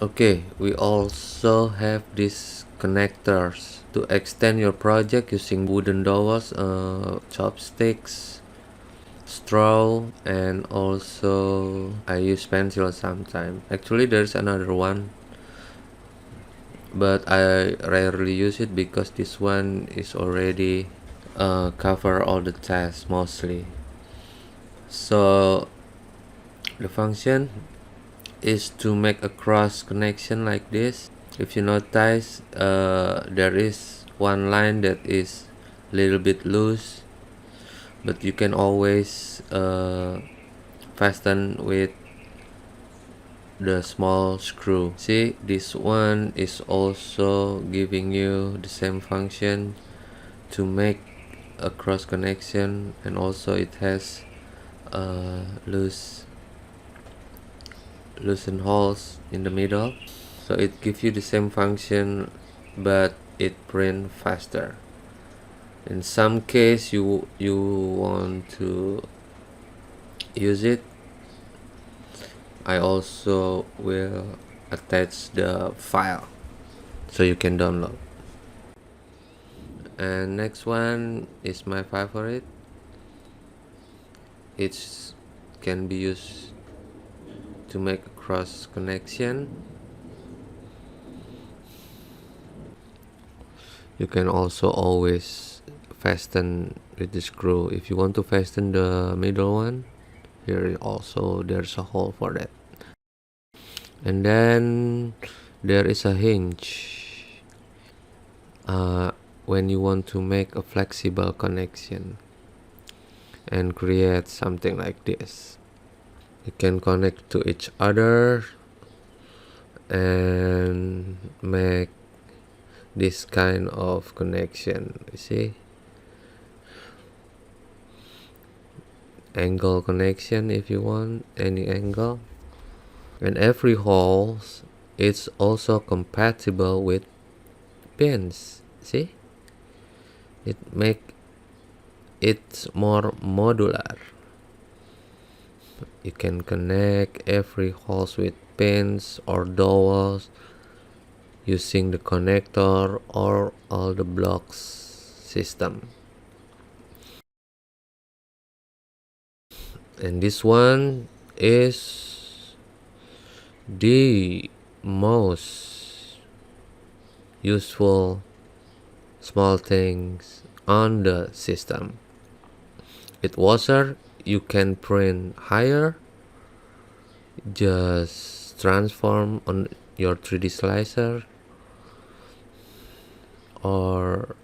Okay, we also have these connectors to extend your project using wooden dowels, chopsticks, straw, and also I use pencil sometimes. Actually, there's another one, but I rarely use it because this one is already cover all the tasks mostly. So the function is to make a cross connection like this. If you notice, there is one line that is a little bit loose, but you can always fasten with the small screw. See, this one is also giving you the same function to make a cross connection, and also it has loosen holes in the middle, so it gives you the same function, but it print faster. In some case you want to use it, I also will attach the file so you can download. And next one is my favorite. It can be used to make a cross connection. You can also always fasten with the screw. If you want to fasten the middle one, here also there's a hole for that. And then there is a hinge when you want to make a flexible connection and create something like this. You can connect to each other and make this kind of connection. You see, angle connection if you want any angle, and every hole is also compatible with pins. See, it make it more modular. You can connect every hole with pins or dowels using the connector or all the blocks system. And this one is the most useful small things on the system. With washer you can print higher, just transform on your 3D slicer or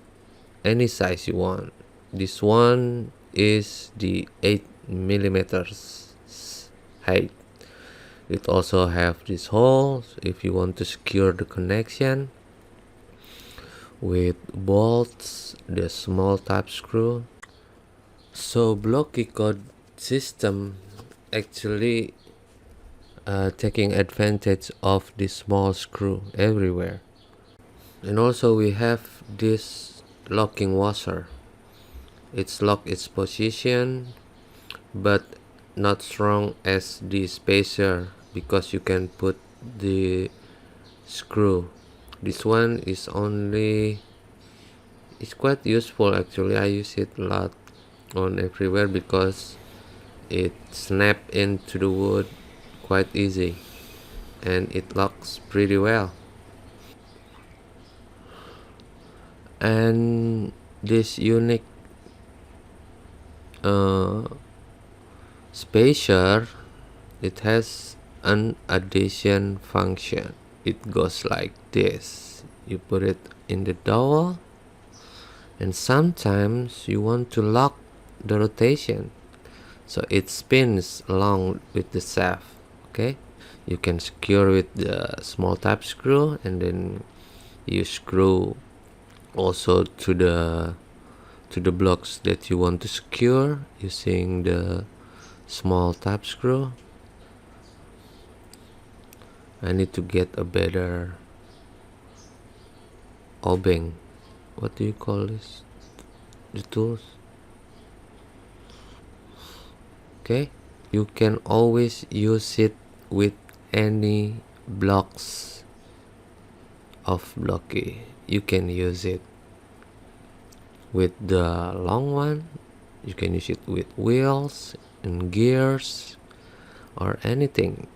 any size you want. This one is the 8 millimeters height. It also have these holes if you want to secure the connection with bolts, the small type screw. So Blocky Code system actually taking advantage of this small screw everywhere. And also we have this locking washer. It's lock its position, but not strong as the spacer because you can put the screw. This one is only, it's quite useful actually. I use it a lot on everywhere because it snap into the wood quite easy and it locks pretty well. And this unique spacer, it has an addition function. It goes like this. You put it in the dowel, and sometimes you want to lock the rotation so it spins along with the shaft. Okay, you can secure with the small type screw, and then you screw also to the blocks that you want to secure using the small type screw. I need to get a better obbing. What do you call this? The tools. Okay, you can always use it with any blocks of Blocky. You can use it with the long one, you can use it with wheels and gears or anything.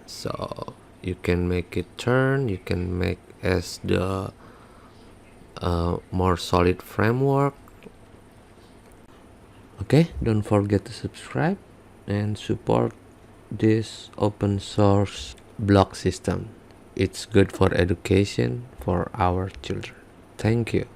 So you can make it turn, you can make as the more solid framework. Okay, don't forget to subscribe and support this open source block system. It's good for education for our children. Thank you.